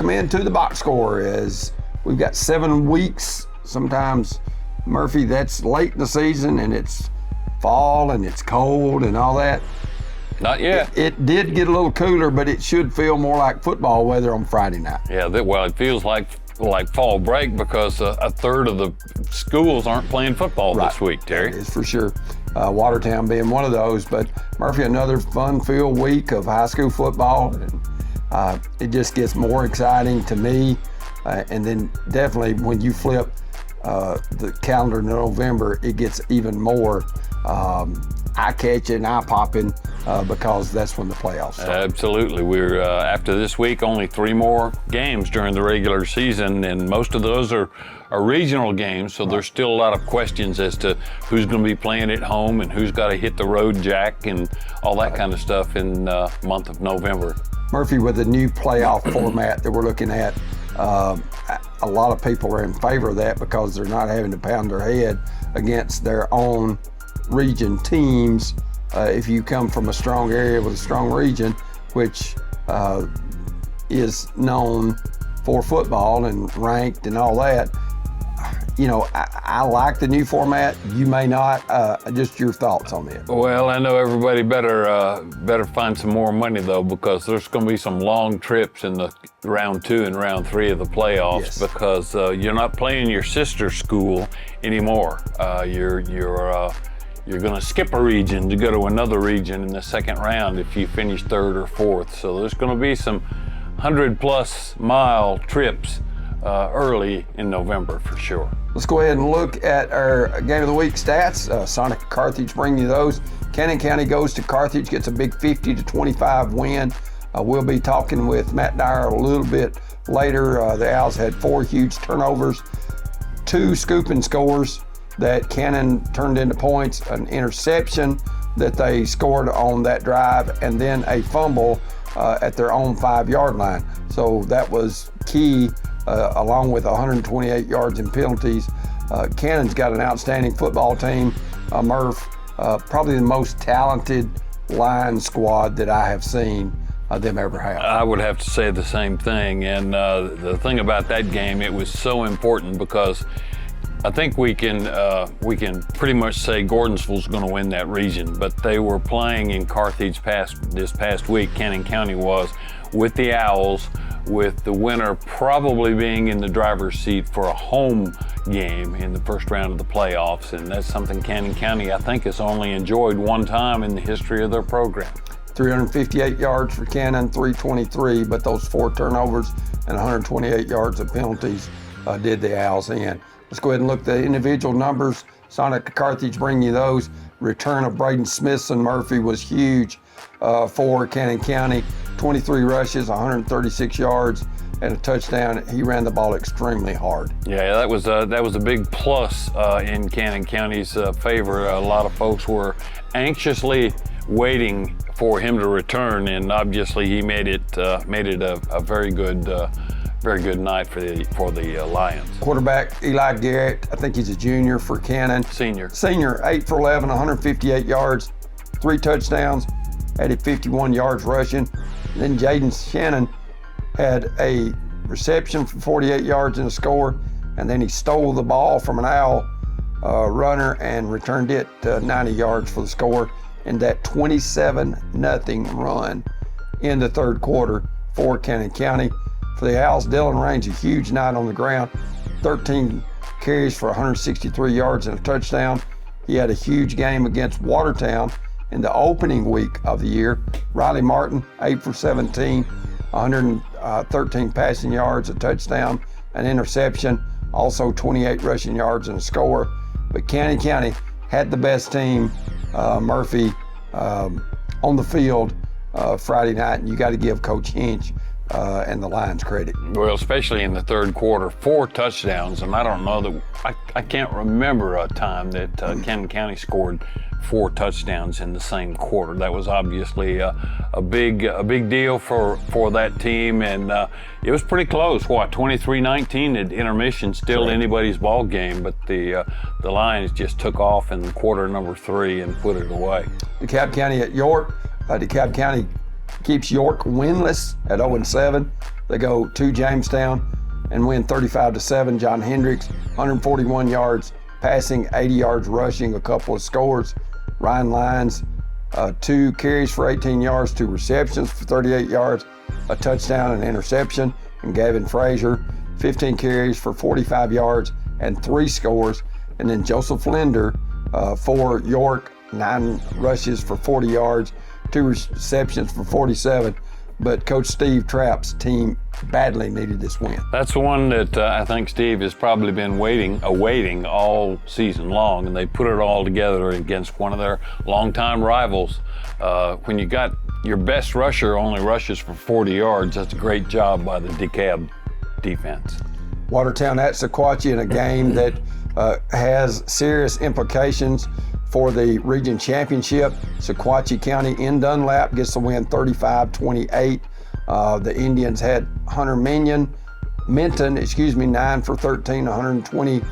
welcome into the box score as we've got 7 weeks. Sometimes, Murphy, that's late in the season and it's fall and it's cold and all that. Not yet. It did get a little cooler, but it should feel more like football weather on Friday night. Yeah, well, it feels like fall break because a third of the schools aren't playing football this week, Terry. That is for sure. Watertown being one of those. But Murphy, another fun-filled week of high school football. And it just gets more exciting to me. And then definitely when you flip the calendar to November, it gets even more eye-catching, eye-popping because that's when the playoffs start. Absolutely. We're after this week, only 3 more games during the regular season, and most of those are regional games, so there's still a lot of questions as to who's going to be playing at home and who's got to hit the road jack and all that kind of stuff in month of November. Murphy, with the new playoff format that we're looking at, a lot of people are in favor of that because they're not having to pound their head against their own region teams. If you come from a strong area with a strong region, which is known for football and ranked and all that, you know, I like the new format. You may not. Just your thoughts on it. Well, I know everybody better find some more money though, because there's going to be some long trips in the round 2 and round 3 of the playoffs because you're not playing your sister school anymore. You're going to skip a region to go to another region in the second round if you finish 3rd or 4th. So there's going to be some 100-plus mile trips early in November for sure. Let's go ahead and look at our Game of the Week stats. Sonic Carthage bring you those. Cannon County goes to Carthage, gets a big 50-25 win. We'll be talking with Matt Dyer a little bit later. The Owls had 4 huge turnovers, 2 scooping scores that Cannon turned into points, an interception that they scored on that drive, and then a fumble at their own 5-yard line. So that was key, along with 128 yards in penalties. Cannon's got an outstanding football team. Murph, probably the most talented line squad that I have seen them ever have. I would have to say the same thing. And the thing about that game, it was so important because I think we can pretty much say Gordonsville's going to win that region, but they were playing in Carthage this past week. Cannon County was with the Owls, with the winner probably being in the driver's seat for a home game in the first round of the playoffs, and that's something Cannon County, I think, has only enjoyed one time in the history of their program. 358 yards for Cannon, 323, but those 4 turnovers and 128 yards of penalties did the Owls in. Let's go ahead and look at the individual numbers. Sonic Carthage bring you those. Return of Braden Smithson Murphy was huge for Cannon County. 23 rushes, 136 yards, and a touchdown. He ran the ball extremely hard. Yeah, that was a big plus in Cannon County's favor. A lot of folks were anxiously waiting for him to return, and obviously he made it a very good night for the Lions. Quarterback Eli Garrett, I think he's a junior for Cannon. Senior, 8 for 11, 158 yards, 3 touchdowns, added 51 yards rushing. Then Jaden Shannon had a reception for 48 yards and a score, and then he stole the ball from an Owl runner and returned it 90 yards for the score in that 27-0 run in the 3rd quarter for Cannon County. For the Owls, Dylan Raines, a huge night on the ground, 13 carries for 163 yards and a touchdown. He had a huge game against Watertown in the opening week of the year. Riley Martin, 8 for 17, 113 passing yards, a touchdown, an interception, also 28 rushing yards and a score. But Cannon County had the best team, Murphy, on the field Friday night, and you got to give Coach Hinch and the Lions credit. Well, especially in the 3rd quarter, 4 touchdowns, and I don't know that I can't remember a time that Cannon County scored 4 touchdowns in the same quarter. That was obviously a big deal for that team, and it was pretty close. 23-19 at intermission, still anybody's ball game, but the Lions just took off in quarter number 3 and put it away. DeKalb County at York. DeKalb County keeps York winless at 0-7. They go to Jamestown and win 35-7. John Hendricks, 141 yards passing, 80 yards rushing, a couple of scores. Ryan Lyons, 2 carries for 18 yards, 2 receptions for 38 yards, a touchdown and interception. And Gavin Frazier, 15 carries for 45 yards and 3 scores. And then Joseph Linder for York, 9 rushes for 40 yards, 2 receptions for 47. But Coach Steve Trapp's team badly needed this win. That's one that I think Steve has probably been awaiting all season long, and they put it all together against one of their longtime rivals. When you got your best rusher only rushes for 40 yards, that's a great job by the DeKalb defense. Watertown at Sequatchie in a game that has serious implications for the region championship. Sequatchie County in Dunlap gets the win 35-28. The Indians had Hunter Minton, 9 for 13, 120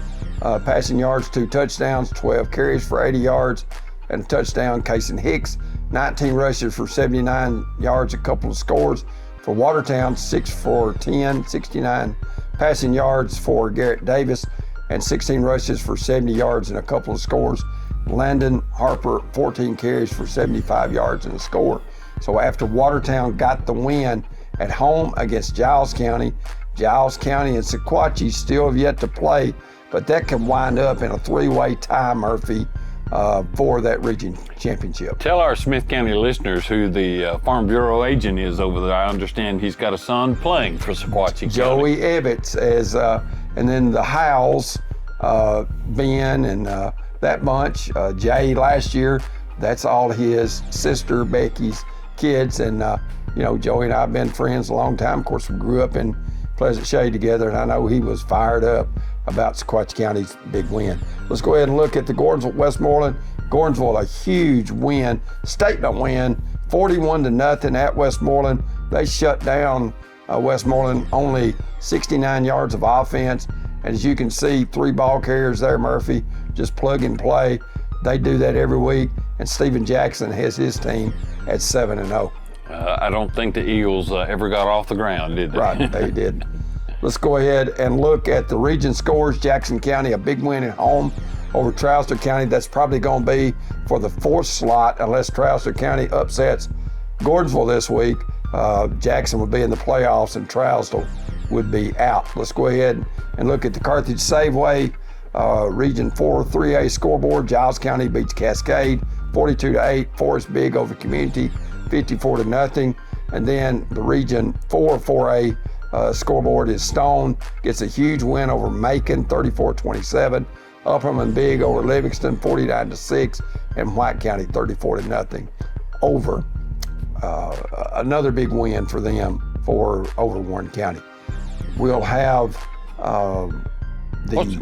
passing yards, 2 touchdowns, 12 carries for 80 yards, and a touchdown. Kaysen Hicks, 19 rushes for 79 yards, a couple of scores. For Watertown, 6 for 10, 69 passing yards for Garrett Davis, and 16 rushes for 70 yards and a couple of scores. Landon Harper, 14 carries for 75 yards and a score. So after Watertown got the win at home against Giles County and Sequatchie still have yet to play, but that can wind up in a 3-way tie, Murphy, for that region championship. Tell our Smith County listeners who the Farm Bureau agent is over there. I understand he's got a son playing for Sequatchie County. Joey Ebbets, and then the Howells, Ben and that bunch. Jay last year, that's all his sister Becky's kids. And Joey and I have been friends a long time. Of course, we grew up in Pleasant Shade together, and I know he was fired up about Sequatchie County's big win. Let's go ahead and look at the Gordonsville-Westmoreland. Gordonsville, a huge win, statement win, 41-0 at Westmoreland. They shut down Westmoreland, only 69 yards of offense. And as you can see, 3 ball carriers there, Murphy, just plug and play. They do that every week. And Steven Jackson has his team at 7-0. I don't think the Eagles ever got off the ground, did they? Right, they did. Let's go ahead and look at the region scores. Jackson County, a big win at home over Trousdale County. That's probably going to be for the 4th slot unless Trousdale County upsets Gordonsville this week. Jackson would be in the playoffs and Trousdale would be out. Let's go ahead and look at the Carthage Safeway Region 4 3A scoreboard. Giles County beats Cascade 42-8. Forest Big over Community 54-0. And then the Region 4 4A scoreboard is Stone gets a huge win over Macon 34-27. Upham and Big over Livingston 49-6. And White County 34-0 over another big win for them over Warren County. We'll have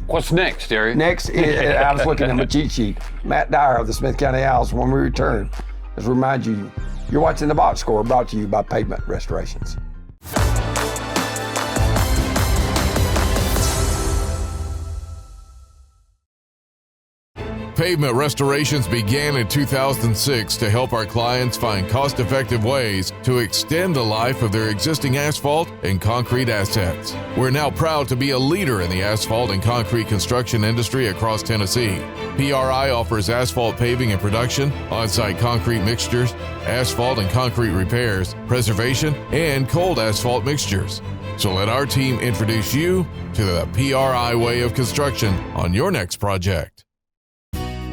What's next, Terry? Next, I was looking at my cheat sheet. Matt Dyer of the Smith County Owls. When we return, let's remind you, you're watching the Box Score, brought to you by Pavement Restorations. Pavement Restorations began in 2006 to help our clients find cost-effective ways to extend the life of their existing asphalt and concrete assets. We're now proud to be a leader in the asphalt and concrete construction industry across Tennessee. PRI offers asphalt paving and production, on-site concrete mixtures, asphalt and concrete repairs, preservation, and cold asphalt mixtures. So let our team introduce you to the PRI way of construction on your next project.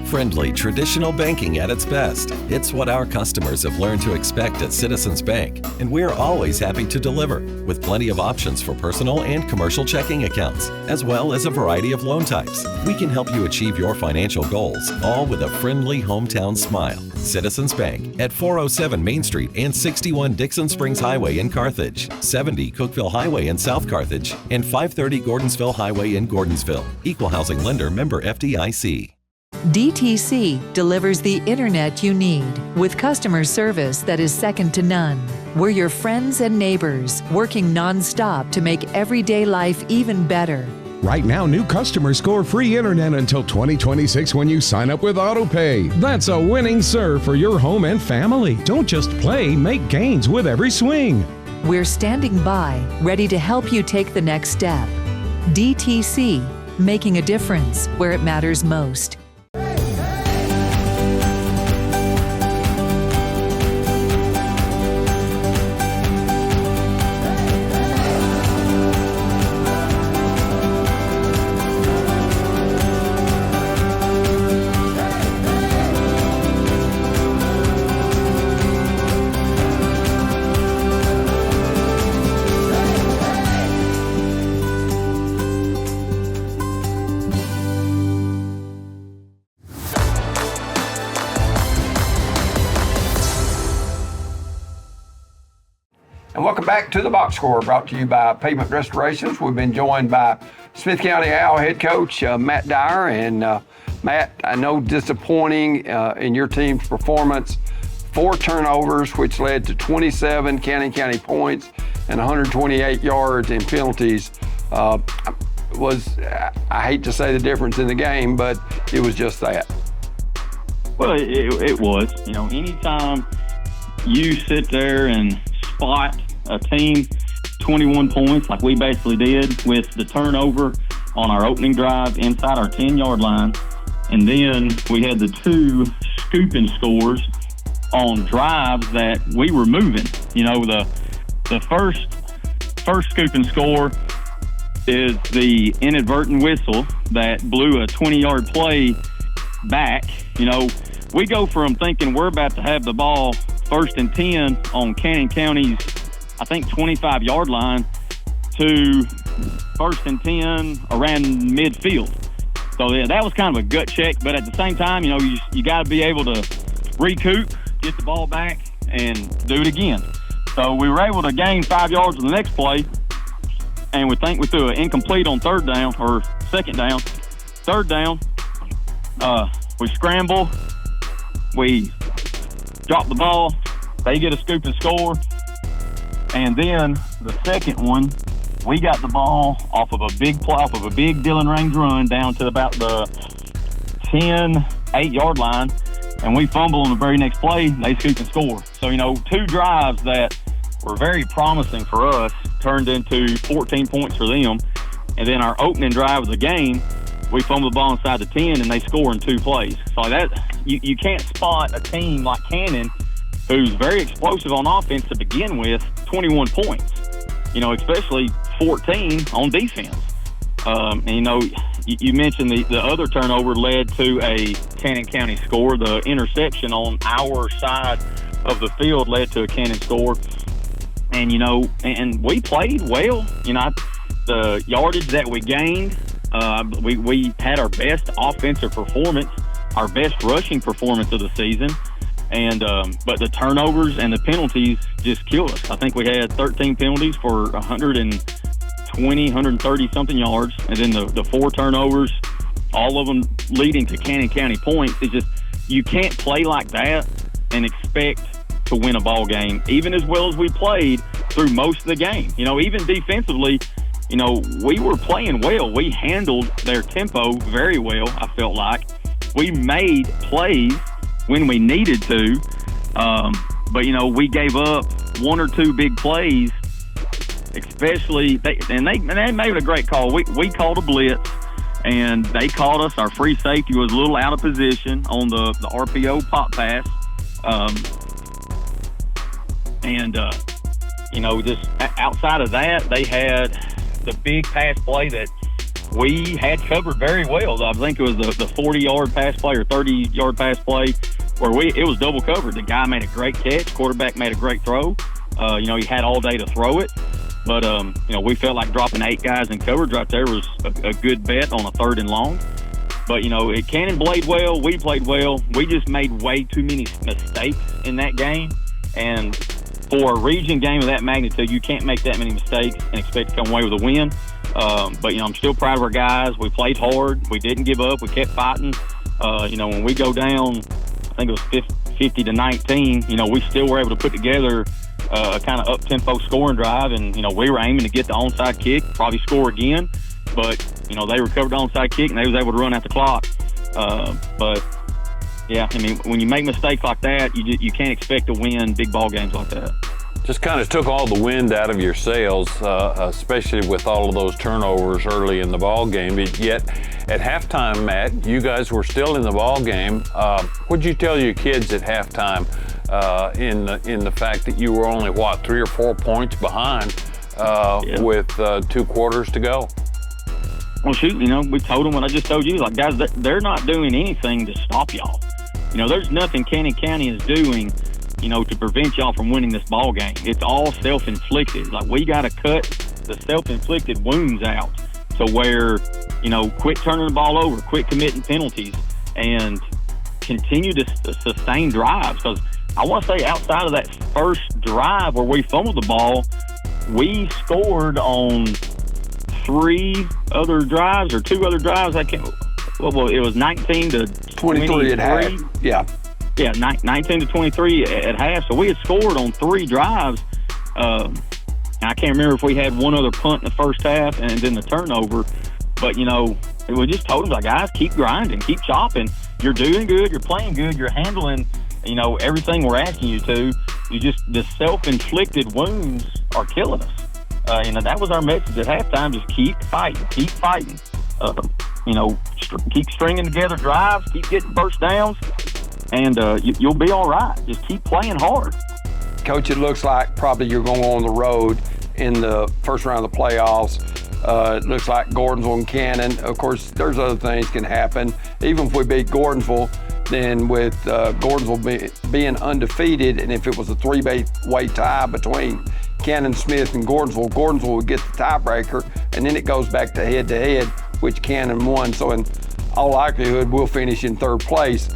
Friendly, traditional banking at its best. It's what our customers have learned to expect at Citizens Bank, and we're always happy to deliver, with plenty of options for personal and commercial checking accounts, as well as a variety of loan types. We can help you achieve your financial goals, all with a friendly hometown smile. Citizens Bank at 407 Main Street and 61 Dixon Springs Highway in Carthage, 70 Cookeville Highway in South Carthage, and 530 Gordonsville Highway in Gordonsville. Equal housing lender, member FDIC. DTC delivers the internet you need with customer service that is second to none. We're your friends and neighbors, working non-stop to make everyday life even better. Right now, new customers score free internet until 2026 when you sign up with AutoPay. That's a winning serve for your home and family. Don't just play, make gains with every swing. We're standing by, ready to help you take the next step. DTC, making a difference where it matters most. And welcome back to the Box Score, brought to you by Pavement Restorations. We've been joined by Smith County Owl head coach Matt Dyer. And Matt, I know disappointing in your team's performance, 4 turnovers, which led to 27 County points and 128 yards in penalties. I hate to say the difference in the game, but it was just that. Well, it was. You know, anytime you sit there and spot a team 21 points like we basically did with the turnover on our opening drive inside our 10-yard line, and then we had the 2 scooping scores on drives that we were moving. You know, the first scooping score is the inadvertent whistle that blew a 20-yard play back. You know, we go from thinking we're about to have the ball 1st and 10 on Cannon County's, I think, 25-yard line to 1st and 10 around midfield. So yeah, that was kind of a gut check, but at the same time, you know, you got to be able to recoup, get the ball back, and do it again. So we were able to gain 5 yards on the next play, and we think we threw an incomplete on 3rd down or 2nd down. 3rd down, we scramble, we drop the ball, they get a scoop and score, and then the second one, we got the ball off of a big Dillon Range run down to about the 8-yard line, and we fumble on the very next play, they scoop and score. So, you know, 2 drives that were very promising for us turned into 14 points for them, and then our opening drive of the game, we fumble the ball inside the 10, and they score in 2 plays. So that you can't spot a team like Cannon, who's very explosive on offense to begin with, 21 points. You know, especially 14 on defense. And, you know, you mentioned the other turnover led to a Cannon County score. The interception on our side of the field led to a Cannon score. And, you know, and we played well. You know, the yardage that we gained, we had our best offensive performance, our best rushing performance of the season. And but the turnovers and the penalties just killed us. I think we had 13 penalties for 130-something yards. And then the 4 turnovers, all of them leading to Cannon County points. It's just, you can't play like that and expect to win a ball game, even as well as we played through most of the game. You know, even defensively, you know, we were playing well. We handled their tempo very well, I felt like. We made plays when we needed to, but, you know, we gave up 1 or 2 big plays, especially, they made a great call. We called a blitz, and they called us. Our free safety was a little out of position on the RPO pop pass. You know, just outside of that, they had the big pass play that we had covered very well. I think it was the 40-yard pass play or 30-yard pass play where it was double covered. The guy made a great catch. Quarterback made a great throw. You know, he had all day to throw it. But, you know, we felt like dropping 8 guys in coverage right there was a good bet on a 3rd and long. But, you know, Cannon played well. We played well. We just made way too many mistakes in that game. And for a region game of that magnitude, you can't make that many mistakes and expect to come away with a win. But, you know, I'm still proud of our guys. We played hard. We didn't give up. We kept fighting. You know, when we go down, I think it was 50-19, you know, we still were able to put together a kind of up-tempo scoring drive. And, you know, we were aiming to get the onside kick, probably score again. But, you know, they recovered the onside kick, and they was able to run out the clock. But, yeah, I mean, when you make mistakes like that, you can't expect to win big ball games like that. just kind of took all the wind out of your sails, especially with all of those turnovers early in the ball game. Yet at halftime, Matt, you guys were still in the ball game. What'd you tell your kids at halftime in the fact that you were only 3 or 4 points behind with 2 quarters to go? Well, shoot, we told them what I just told you. Like, guys, they're not doing anything to stop y'all. There's nothing Cannon County is doing, to prevent y'all from winning this ball game. It's all self-inflicted. Like, we got to cut the self-inflicted wounds out to where, quit turning the ball over, quit committing penalties, and continue to sustain drives. Because I want to say outside of that first drive where we fumbled the ball, we scored on 3 other drives or 2 other drives. Well, it was 19 to 23 at half. Yeah, 19 to 23 at half. So we had scored on 3 drives. I can't remember if we had 1 other punt in the first half and then the turnover. But, we just told them, like, guys, keep grinding, keep chopping. You're doing good. You're playing good. You're handling, everything we're asking you to. The self-inflicted wounds are killing us. That was our message at halftime. Just keep fighting. Keep stringing together drives, keep getting first downs, and you'll be all right. Just keep playing hard. Coach, it looks like probably you're going on the road in the first round of the playoffs. It looks like Gordonsville and Cannon. Of course, there's other things can happen. Even if we beat Gordonsville, then with Gordonsville being undefeated, and if it was a 3-way tie between Cannon, Smith, and Gordonsville would get the tiebreaker, and then it goes back to head-to-head, which Cannon won. So in all likelihood, we'll finish in 3rd place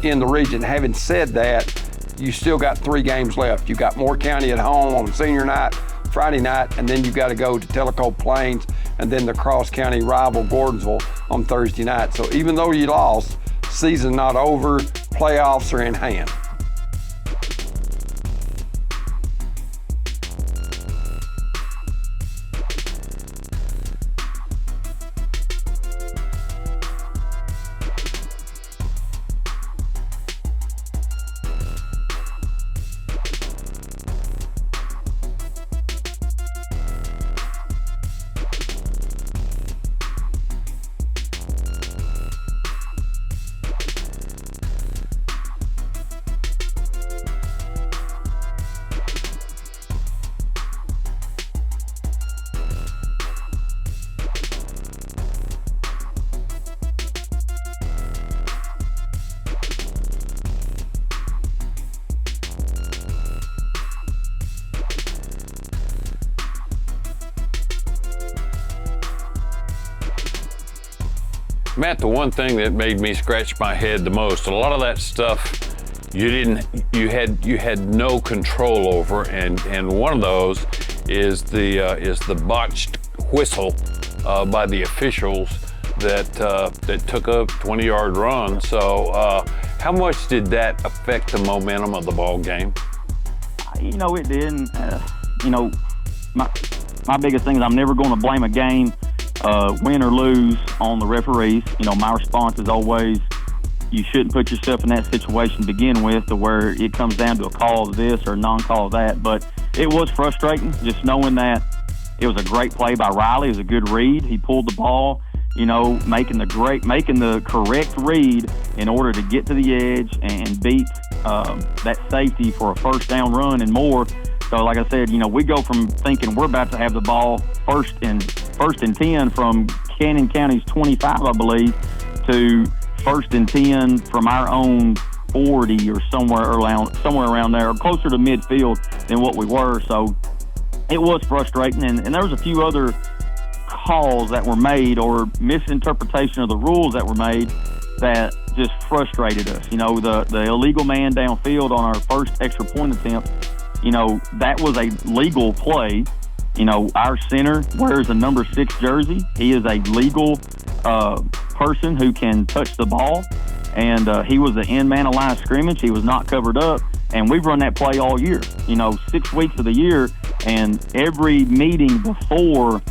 in the region. Having said that, you still got 3 games left. You got Moore County at home on senior night, Friday night, and then you got to go to Tellico Plains, and then the cross-county rival Gordonsville on Thursday night. So even though you lost, season not over, playoffs are in hand. Matt, the one thing that made me scratch my head the most, a lot of that stuff you had no control over, and one of those is the botched whistle by the officials that took a 20-yard run. So how much did that affect the momentum of the ball game? It didn't. My biggest thing is I'm never going to blame a game, win or lose, on the referees. My response is always, you shouldn't put yourself in that situation to begin with, to where it comes down to a call of this or a non-call of that. But it was frustrating just knowing that it was a great play by Riley. It was a good read. He pulled the ball, making the correct read in order to get to the edge and beat that safety for a first down run and more. So like I said, we go from thinking we're about to have the ball first and 10 from Cannon County's 25, I believe, to 1st and 10 from our own 40 or somewhere around there, or closer to midfield than what we were. So it was frustrating, and there was a few other calls that were made or misinterpretation of the rules that were made that just frustrated us. The illegal man downfield on our first extra point attempt, that was a legal play. Our center wears a number 6 jersey. He is a legal person who can touch the ball, and he was the end man of line of scrimmage. He was not covered up, and we've run that play all year, 6 weeks of the year, and every meeting before,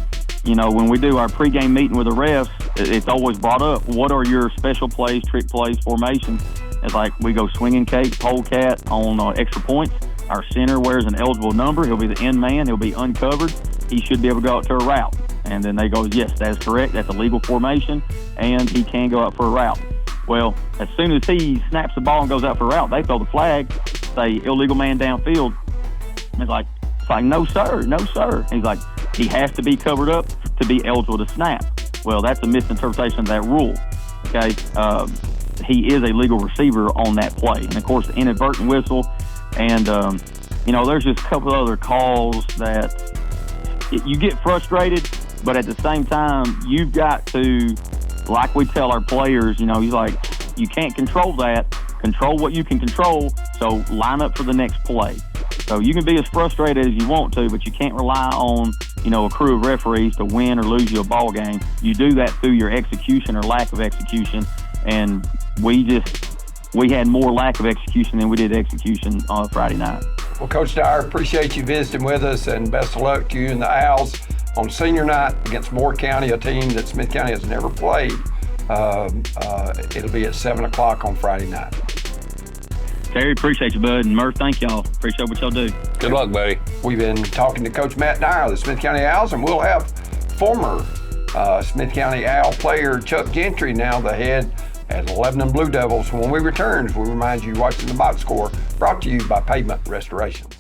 when we do our pregame meeting with the refs, it's always brought up, what are your special plays, trick plays, formations? It's like we go swinging cape, polecat on extra points. Our center wears an eligible number. He'll be the end man. He'll be uncovered. He should be able to go out to a route. And then they go, yes, that is correct. That's a legal formation, and he can go out for a route. Well, as soon as he snaps the ball and goes out for a route, they throw the flag, say illegal man downfield. And it's like, no, sir, no, sir. He's like, he has to be covered up to be eligible to snap. Well, that's a misinterpretation of that rule. Okay, he is a legal receiver on that play. And, of course, the inadvertent whistle. And, there's just a couple other calls that you get frustrated, but at the same time, you've got to, like we tell our players, he's like, you can't control that. Control what you can control, so line up for the next play. So you can be as frustrated as you want to, but you can't rely on, a crew of referees to win or lose you a ball game. You do that through your execution or lack of execution, and we had more lack of execution than we did execution on Friday night. Well, Coach Dyer, appreciate you visiting with us, and best of luck to you and the Owls on senior night against Moore County, a team that Smith County has never played. It'll be at 7 o'clock on Friday night. Terry, appreciate you, bud. And Murph, thank y'all. Appreciate what y'all do. Good luck, buddy. We've been talking to Coach Matt Dyer of the Smith County Owls, and we'll have former Smith County Owl player Chuck Gentry, now the head at the Lebanon Blue Devils. When we return, we remind you watching the box score, brought to you by Pavement Restorations.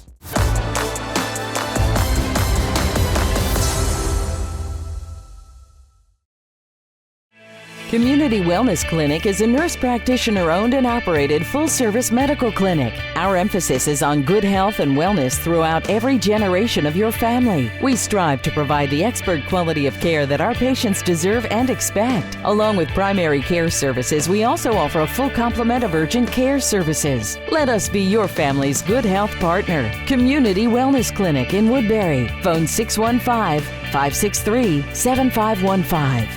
Community Wellness Clinic is a nurse practitioner-owned and operated full-service medical clinic. Our emphasis is on good health and wellness throughout every generation of your family. We strive to provide the expert quality of care that our patients deserve and expect. Along with primary care services, we also offer a full complement of urgent care services. Let us be your family's good health partner. Community Wellness Clinic in Woodbury. Phone 615-563-7515.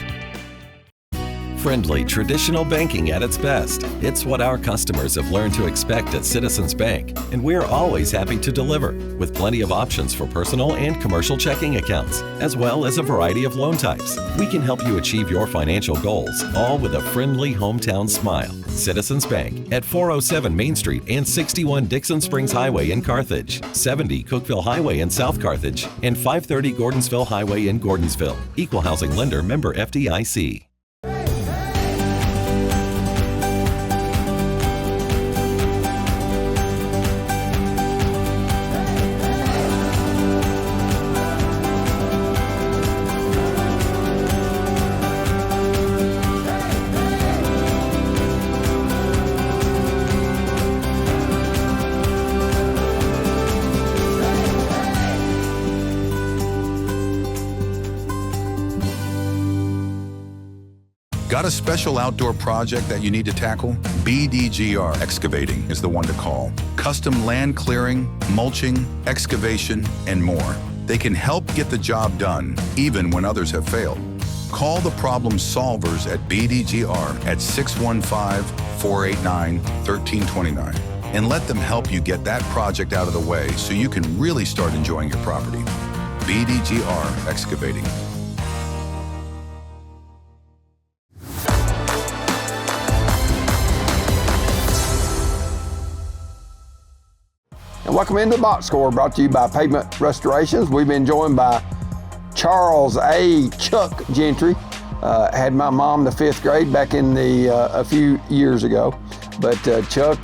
Friendly, traditional banking at its best. It's what our customers have learned to expect at Citizens Bank, and we're always happy to deliver, with plenty of options for personal and commercial checking accounts, as well as a variety of loan types. We can help you achieve your financial goals, all with a friendly hometown smile. Citizens Bank at 407 Main Street and 61 Dixon Springs Highway in Carthage, 70 Cookeville Highway in South Carthage, and 530 Gordonsville Highway in Gordonsville. Equal housing lender, member FDIC. Got a special outdoor project that you need to tackle? BDGR Excavating is the one to call. Custom land clearing, mulching, excavation, and more. They can help get the job done, even when others have failed. Call the problem solvers at BDGR at 615-489-1329 and let them help you get that project out of the way so you can really start enjoying your property. BDGR Excavating. And welcome into the box score, brought to you by Pavement Restorations. We've been joined by Charles A. Chuck Gentry. Had my mom the 5th grade back in a few years ago. But Chuck,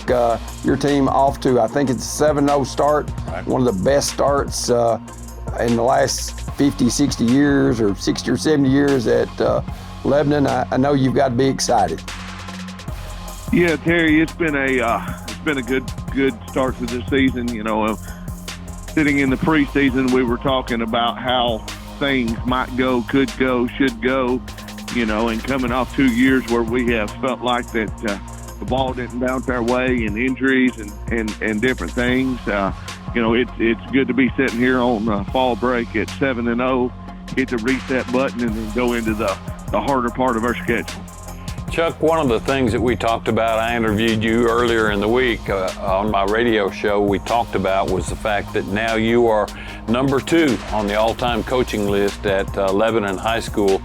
your team off to, I think it's a 7-0 start. Right. One of the best starts in the last 50, 60 years or 60 or 70 years at Lebanon. I know you've got to be excited. Yeah, Terry, it's been a good start to the season. Sitting in the preseason, we were talking about how things might go, could go, should go, and coming off 2 years where we have felt like that the ball didn't bounce our way, and injuries and different things. It's good to be sitting here on fall break at 7-0, hit the reset button, and then go into the harder part of our schedule. Chuck, one of the things that we talked about, I interviewed you earlier in the week on my radio show, we talked about was the fact that now you are number 2 on the all-time coaching list at Lebanon High School,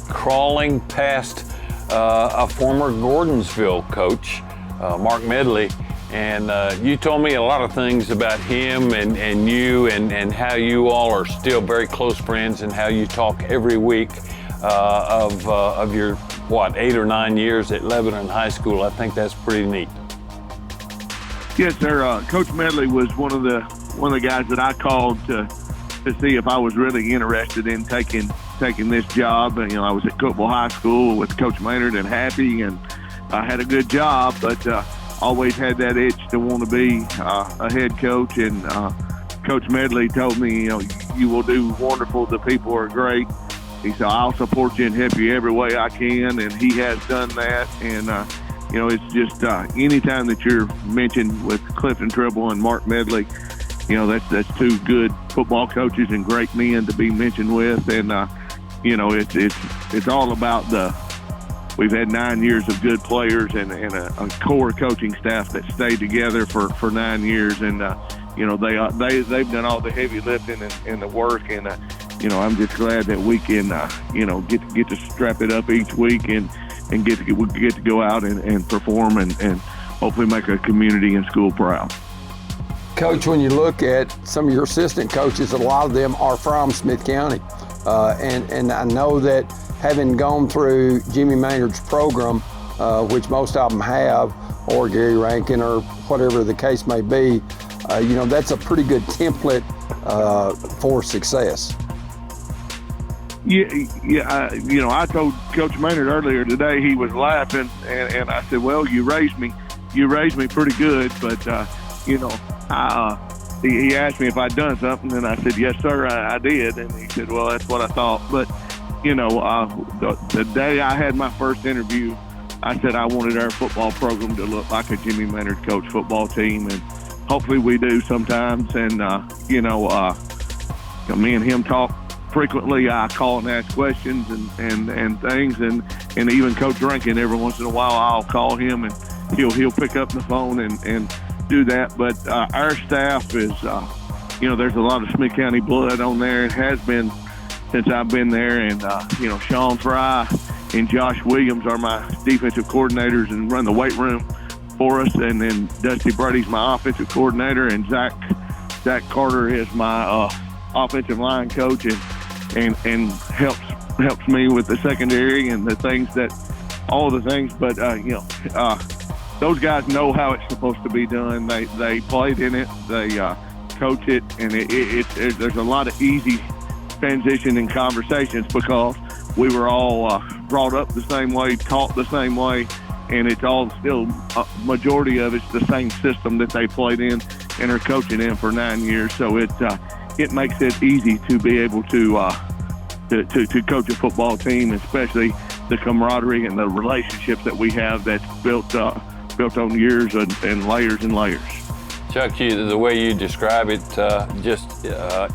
crawling past a former Gordonsville coach, Mark Medley. And you told me a lot of things about him and you and how you all are still very close friends and how you talk every week of your, 8 or 9 years at Lebanon High School. I think that's pretty neat. Yes, sir. Coach Medley was one of the guys that I called to see if I was really interested in taking this job. And, I was at Cookville High School with Coach Maynard and happy, and I had a good job, but always had that itch to want to be a head coach. And Coach Medley told me, you will do wonderful. The people are great. He said, I'll support you and help you every way I can, and he has done that. And it's just anytime that you're mentioned with Clifton Tribble and Mark Medley, that's two good football coaches and great men to be mentioned with. And it's all about we've had 9 years of good players and a core coaching staff that stayed together for 9 years. And they've done all the heavy lifting and the work. And I'm just glad that we can get to strap it up each week and get to go out and perform and hopefully make our community and school proud. Coach, when you look at some of your assistant coaches, a lot of them are from Smith County. And I know that having gone through Jimmy Maynard's program, which most of them have, or Gary Rankin or whatever the case may be, that's a pretty good template for success. Yeah. I told Coach Maynard earlier today, he was laughing, and I said, well, you raised me pretty good, but he asked me if I'd done something, and I said, yes, sir, I did. And he said, well, that's what I thought. But, the day I had my first interview, I said I wanted our football program to look like a Jimmy Maynard coach football team, and hopefully we do sometimes. And, me and him talk frequently. I call and ask questions and things, and even Coach Rankin, every once in a while I'll call him, and he'll pick up the phone and do that. But our staff is, there's a lot of Smith County blood on there. It has been since I've been there. And, Sean Fry and Josh Williams are my defensive coordinators and run the weight room for us. And then Dusty Brady's my offensive coordinator, and Zach Carter is my offensive line coach and helps me with the secondary and all the things. But, those guys know how it's supposed to be done. They played in it, they coach it, and there's a lot of easy transition in conversations because we were all brought up the same way, taught the same way, and it's all still majority of it's the same system that they played in and are coaching in for 9 years. So it makes it easy to be able to coach a football team, especially the camaraderie and the relationships that we have that's built on years and layers and layers. Chuck, the way you describe it just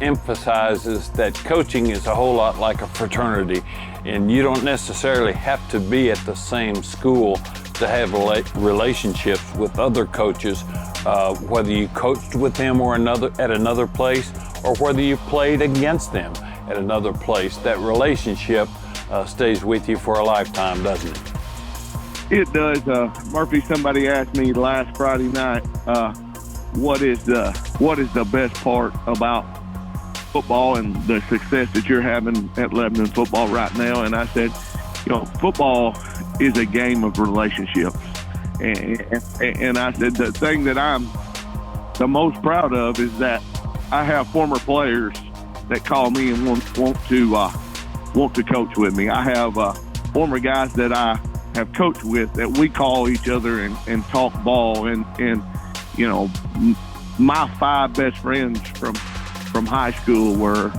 emphasizes that coaching is a whole lot like a fraternity, and you don't necessarily have to be at the same school to have relationships with other coaches, whether you coached with them or at another place, or whether you played against them at another place. That relationship stays with you for a lifetime, doesn't it? It does. Murphy, somebody asked me last Friday night, what is the best part about football and the success that you're having at Lebanon football right now? And I said, football is a game of relationships. And I said, the thing that I'm the most proud of is that I have former players that call me and want to coach with me. I have former guys that I have coached with that we call each other and talk ball. And my 5 best friends from high school were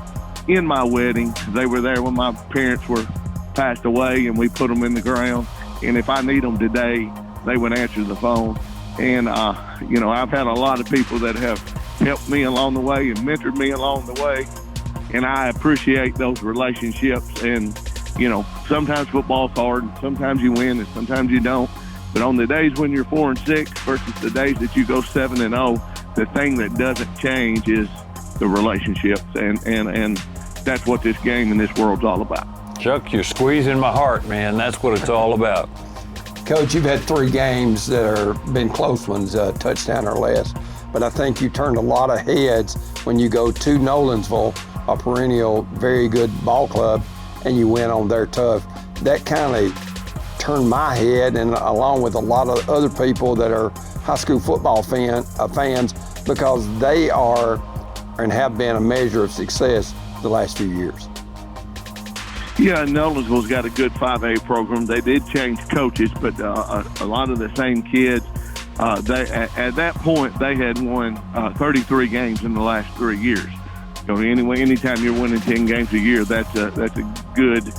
in my wedding. They were there when my parents were passed away, and we put them in the ground. And if I need them today, they would answer the phone. And, I've had a lot of people that have helped me along the way and mentored me along the way. And I appreciate those relationships. And, sometimes football's hard, and sometimes you win and sometimes you don't. But on the days when you're 4-6 versus the days that you go 7-0, the thing that doesn't change is the relationships. And that's what this game and this world's all about. Chuck, you're squeezing my heart, man. That's what it's all about. Coach, you've had 3 games that are been close ones, touchdown or less. But I think you turned a lot of heads when you go to Nolensville, a perennial very good ball club, and you win on their tough. That kind of turned my head, and along with a lot of other people that are high school football fans, because they are and have been a measure of success the last few years. Yeah, Nolensville's got a good 5A program. They did change coaches, but a lot of the same kids. At that point, they had won 33 games in the last 3 years. So anytime you're winning 10 games a year, that's a good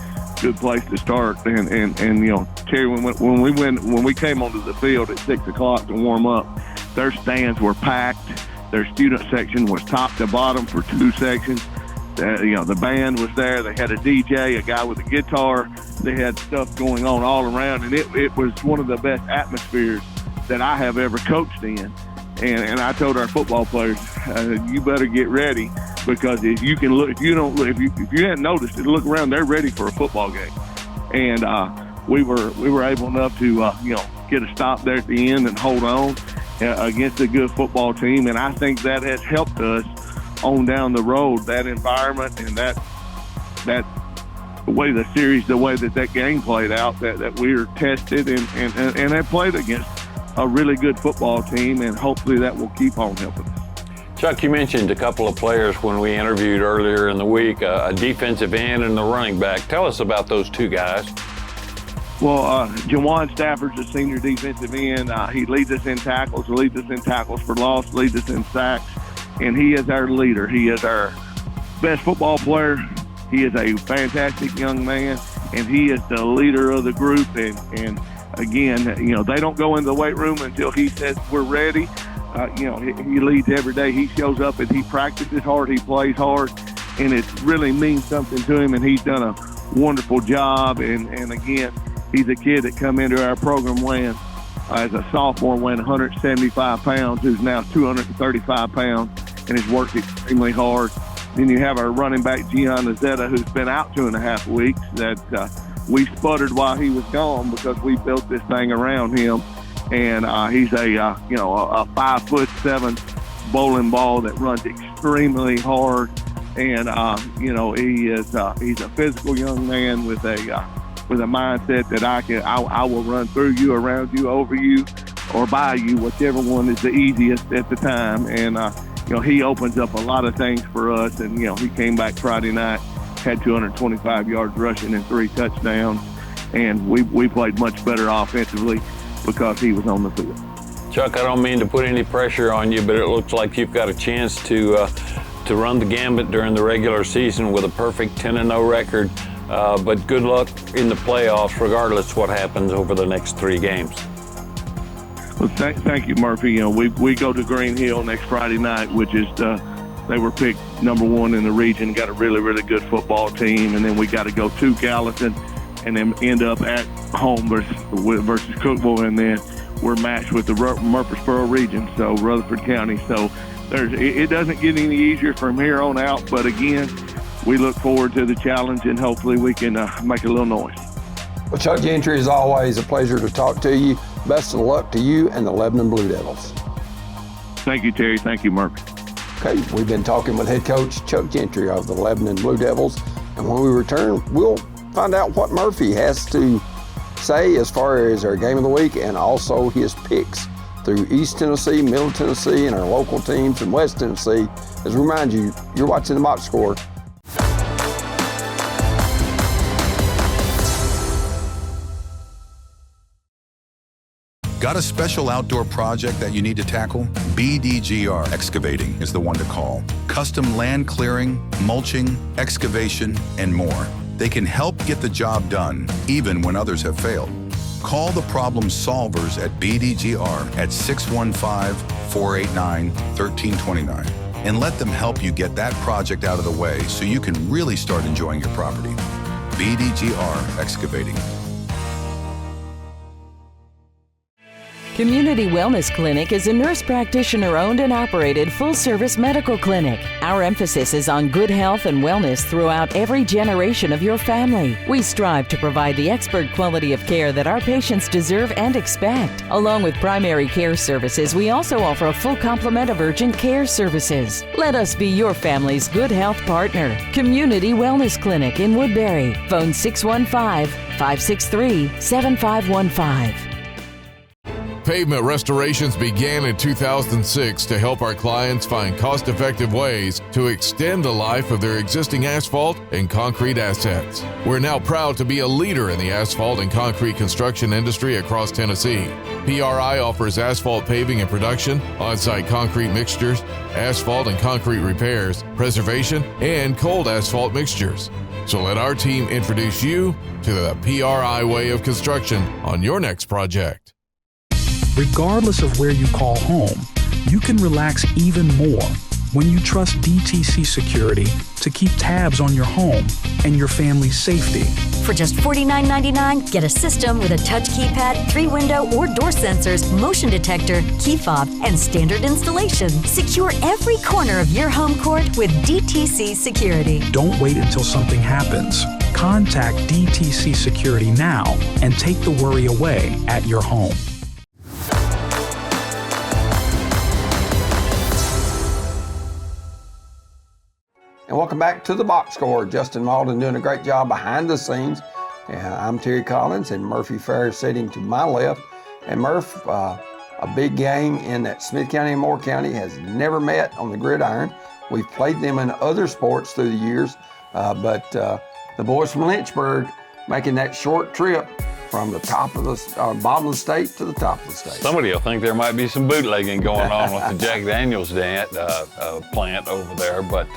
place to start. And you know, Terry, when we came onto the field at 6 o'clock to warm up, their stands were packed. Their student section was top to bottom for 2 sections. You know, the band was there. They had a DJ, a guy with a guitar. They had stuff going on all around, and it was one of the best atmospheres that I have ever coached in. And I told our football players, you better get ready, because if you can look, if you hadn't noticed it, look around, they're ready for a football game. And we were able enough to get a stop there at the end and hold on against a good football team. And I think that has helped us on down the road, that environment and that the way the series, the way that game played out, that we were tested and have played against a really good football team, and hopefully that will keep on helping us. Chuck, you mentioned a couple of players when we interviewed earlier in the week, a defensive end and the running back. Tell us about those 2 guys. Well, Jawan Stafford's a senior defensive end. He leads us in tackles, for loss, leads us in sacks, and he is our leader. He is our best football player. He is a fantastic young man, and he is the leader of the group. And again, they don't go in the weight room until he says we're ready. He leads every day. He shows up and he practices hard. He plays hard, and it really means something to him. And he's done a wonderful job. And again, he's a kid that come into our program weighing, as a sophomore, weighing 175 pounds, who's now 235 pounds, and has worked extremely hard. Then you have our running back, Gian Azetta, who's been out 2.5 weeks, that we sputtered while he was gone because we built this thing around him. And he's a 5'7" bowling ball that runs extremely hard. And he's a physical young man with a mindset that I will run through you, around you, over you, or by you, whichever one is the easiest at the time. And he opens up a lot of things for us. And he came back Friday night, had 225 yards rushing and 3 touchdowns, and we played much better offensively because he was on the field. Chuck, I don't mean to put any pressure on you, but it looks like you've got a chance to run the gambit during the regular season with a perfect 10-0 record. But good luck in the playoffs, regardless what happens over the next 3 games. Well, thank you, Murphy. We go to Green Hill next Friday night, which is they were picked number 1 in the region. Got a really, really good football team, and then we got to go to Gallatin, and then end up at home versus Cookville, and then we're matched with the Murfreesboro region, so Rutherford County. So it doesn't get any easier from here on out, but again, we look forward to the challenge, and hopefully we can make a little noise. Well, Chuck Gentry, is always a pleasure to talk to you. Best of luck to you and the Lebanon Blue Devils. Thank you, Terry. Thank you, Murphy. Okay, we've been talking with head coach Chuck Gentry of the Lebanon Blue Devils, and when we return, we'll find out what Murphy has to say as far as our game of the week and also his picks through East Tennessee, Middle Tennessee, and our local teams in West Tennessee. As we remind you, you're watching the Box Score. Got a special outdoor project that you need to tackle? BDGR Excavating is the one to call. Custom land clearing, mulching, excavation, and more. They can help get the job done, even when others have failed. Call the problem solvers at BDGR at 615-489-1329 and let them help you get that project out of the way so you can really start enjoying your property. BDGR Excavating. Community Wellness Clinic is a nurse practitioner-owned and operated full-service medical clinic. Our emphasis is on good health and wellness throughout every generation of your family. We strive to provide the expert quality of care that our patients deserve and expect. Along with primary care services, we also offer a full complement of urgent care services. Let us be your family's good health partner. Community Wellness Clinic in Woodbury. Phone 615-563-7515. Pavement restorations began in 2006 to help our clients find cost-effective ways to extend the life of their existing asphalt and concrete assets. We're now proud to be a leader in the asphalt and concrete construction industry across Tennessee. PRI offers asphalt paving and production, on-site concrete mixtures, asphalt and concrete repairs, preservation, and cold asphalt mixtures. So let our team introduce you to the PRI way of construction on your next project. Regardless of where you call home, you can relax even more when you trust DTC Security to keep tabs on your home and your family's safety. For just $49.99, get a system with a touch keypad, 3-window or door sensors, motion detector, key fob, and standard installation. Secure every corner of your home court with DTC Security. Don't wait until something happens. Contact DTC Security now and take the worry away at your home. And welcome back to the Box Score. Justin Malden doing a great job behind the scenes. And I'm Terry Collins, and Murphy Fair sitting to my left. And Murph, a big game in that Smith County and Moore County has never met on the gridiron. We've played them in other sports through the years, but the boys from Lynchburg making that short trip from the top of the bottom of the state to the top of the state. Somebody will think there might be some bootlegging going on with the Jack Daniels plant over there, but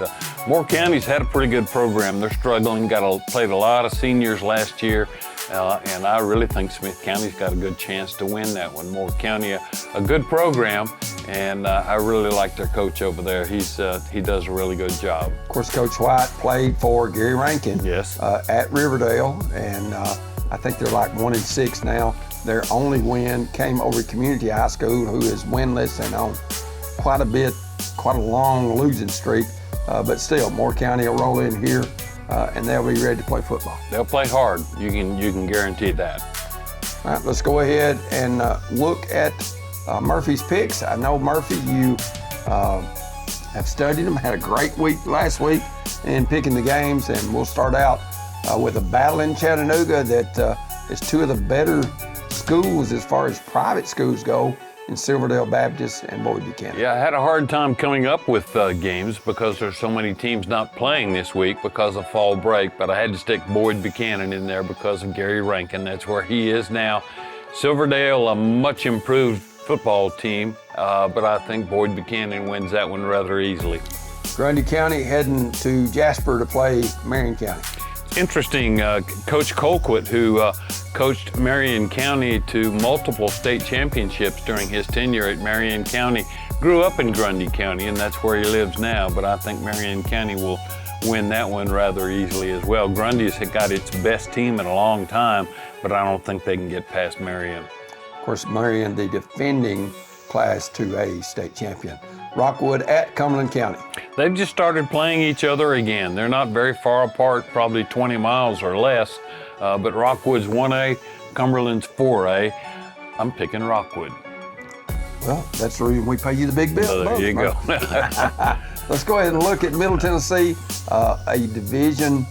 Moore County's had a pretty good program. They're struggling, played a lot of seniors last year, and I really think Smith County's got a good chance to win that one. Moore County, a good program, and I really like their coach over there. He does a really good job. Of course, Coach White played for Gary Rankin at Riverdale, and I think they're like 1-6 now. Their only win came over Community High School, who is winless and on quite a long losing streak. But still, Moore County will roll in here, and they'll be ready to play football. They'll play hard. You can guarantee that. All right, let's go ahead and look at Murphy's picks. I know, Murphy, you have studied them, had a great week last week in picking the games, and we'll start out with a battle in Chattanooga that is two of the better schools as far as private schools go in Silverdale Baptist and Boyd Buchanan. Yeah, I had a hard time coming up with games because there's so many teams not playing this week because of fall break, but I had to stick Boyd Buchanan in there because of Gary Rankin. That's where he is now. Silverdale, a much improved football team, but I think Boyd Buchanan wins that one rather easily. Grundy County heading to Jasper to play Marion County. Interesting, Coach Colquitt, who coached Marion County to multiple state championships during his tenure at Marion County, grew up in Grundy County, and that's where he lives now, but I think Marion County will win that one rather easily as well. Grundy's got its best team in a long time, but I don't think they can get past Marion. Of course, Marion, the defending Class 2A state champion. Rockwood at Cumberland County. They've just started playing each other again. They're not very far apart, probably 20 miles or less, but Rockwood's 1A, Cumberland's 4A. I'm picking Rockwood. Well, that's the reason we pay you the big bill. So there you go. Let's go ahead and look at Middle Tennessee, a Division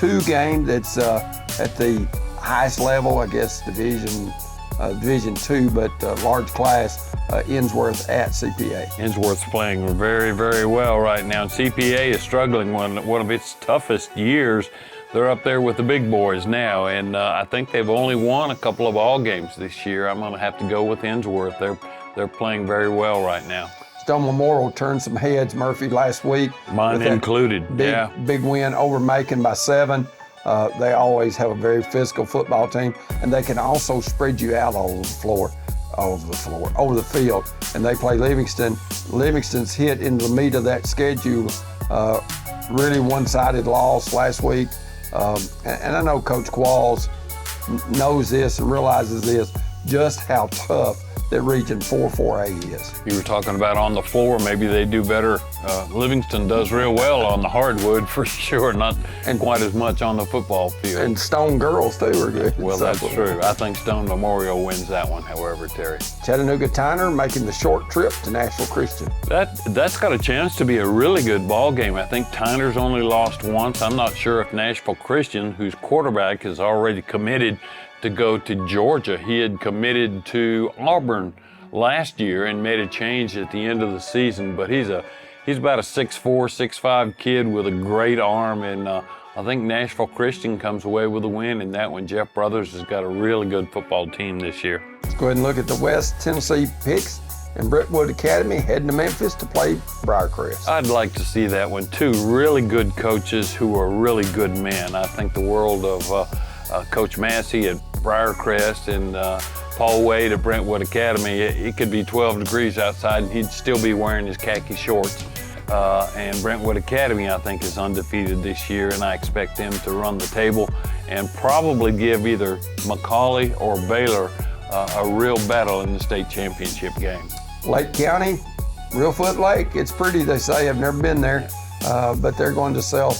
II game that's at the highest level, I guess, Division II, but large class, Innsworth at CPA. Innsworth's playing very, very well right now. CPA is struggling one of its toughest years. They're up there with the big boys now, and I think they've only won a couple of all games this year. I'm going to have to go with Innsworth. They're playing very well right now. Stone Memorial turned some heads, Murphy, last week. Mine included, big win over Macon by 7. They always have a very physical football team, and they can also spread you out over the field. And they play Livingston. Livingston's hit into the meat of that schedule. Really one-sided loss last week. And I know Coach Qualls knows this and realizes this, just how tough that Region 4-4A is. You were talking about on the floor, maybe they do better. Livingston does real well on the hardwood for sure, not quite as much on the football field. And Stone girls too are good. Well, that's true. I think Stone Memorial wins that one, however, Terry. Chattanooga Tyner making the short trip to Nashville Christian. That's got a chance to be a really good ball game. I think Tyner's only lost once. I'm not sure if Nashville Christian, whose quarterback is already committed to go to Georgia. He had committed to Auburn last year and made a change at the end of the season, but he's about a 6'4", 6'5" kid with a great arm, and I think Nashville Christian comes away with a win in that one. Jeff Brothers has got a really good football team this year. Let's go ahead and look at the West Tennessee picks. And Brentwood Academy heading to Memphis to play Briarcrest. I'd like to see that one. Two really good coaches who are really good men. I think the world of Coach Massey at Briarcrest and Paul Wade at Brentwood Academy. It could be 12 degrees outside and he'd still be wearing his khaki shorts. And Brentwood Academy, I think, is undefeated this year, and I expect them to run the table and probably give either McCallie or Baylor a real battle in the state championship game. Lake County, Reelfoot Lake, it's pretty, they say. I've never been there, but they're going to South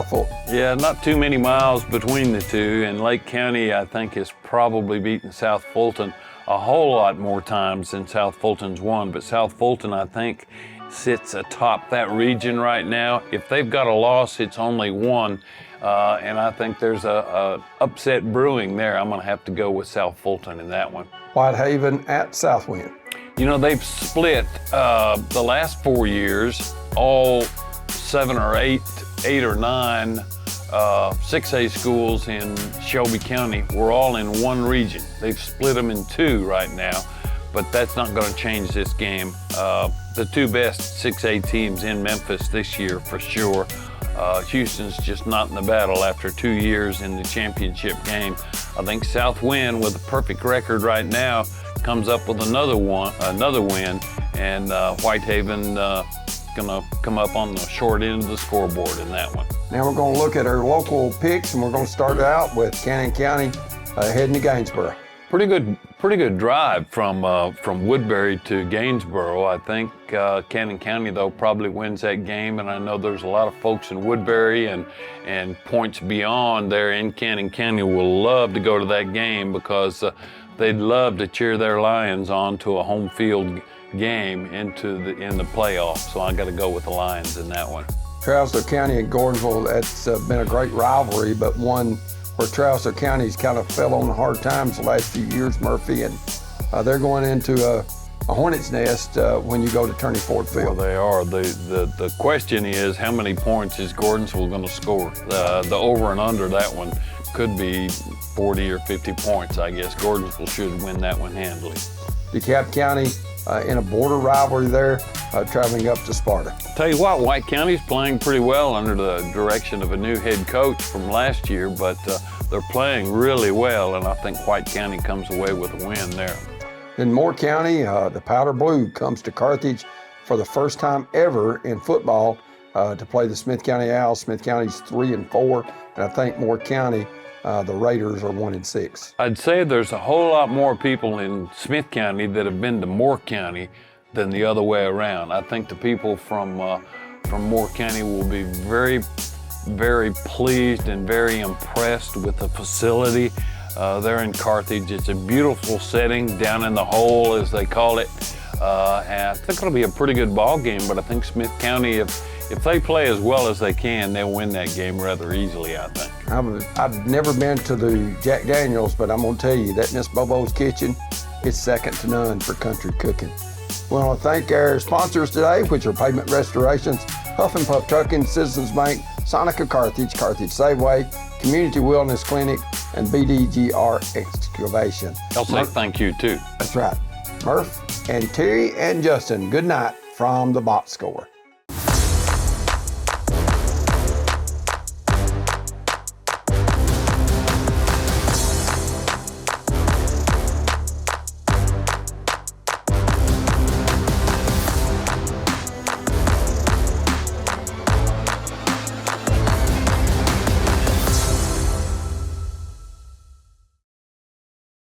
Fulton. Yeah, not too many miles between the two, and Lake County, I think, has probably beaten South Fulton a whole lot more times than South Fulton's won, but South Fulton, I think, sits atop that region right now. If they've got a loss, it's only one, and I think there's a upset brewing there. I'm gonna have to go with South Fulton in that one. Whitehaven at Southwind. You know, they've split the last 4 years, all 7 or 8 or 9 6A schools in Shelby County were all in one region. They've split them in 2 right now, but that's not going to change this game. The 2 best 6A teams in Memphis this year for sure. Houston's just not in the battle after 2 years in the championship game. I think Southwind, with a perfect record right now, comes up with another win, and Whitehaven gonna come up on the short end of the scoreboard in that one. Now we're going to look at our local picks, and we're going to start it out with Cannon County heading to Gainesboro. Pretty good drive from Woodbury to Gainesboro. I think Cannon County, though, probably wins that game, and I know there's a lot of folks in Woodbury and points beyond there in Cannon County will love to go to that game because they'd love to cheer their Lions on to a home field game in the playoffs. So I got to go with the Lions in that one. Trousdale County and Gordonsville, that's been a great rivalry, but one where Trousdale County's kind of fell on hard times the last few years, Murphy, and they're going into a hornet's nest when you go to Turney Ford Field. Well, they are. The question is, how many points is Gordonsville going to score? The over and under that one could be 40 or 50 points, I guess. Gordonsville should win that one handily. DeKalb County in a border rivalry there, traveling up to Sparta. Tell you what, White County's playing pretty well under the direction of a new head coach from last year, but they're playing really well, and I think White County comes away with a win there. In Moore County, the Powder Blue comes to Carthage for the first time ever in football to play the Smith County Owls. Smith County's 3-4, and I think Moore County, the Raiders, are 1-6. I'd say there's a whole lot more people in Smith County that have been to Moore County than the other way around. I think the people from Moore County will be very, very pleased and very impressed with the facility. They're in Carthage. It's a beautiful setting down in the hole, as they call it. And I think it'll be a pretty good ball game, but I think Smith County, if they play as well as they can, they'll win that game rather easily, I think. I've never been to the Jack Daniels, but I'm going to tell you that Miss Bobo's Kitchen, it's second to none for country cooking. We want to thank our sponsors today, which are Pavement Restorations, Huff and Puff Trucking, Citizens Bank, Sonica Carthage, Carthage Safeway, Community Wellness Clinic, and BDGR Excavation. I'll say thank you, too. That's right. Murph and Terry and Justin, good night from the Box Score.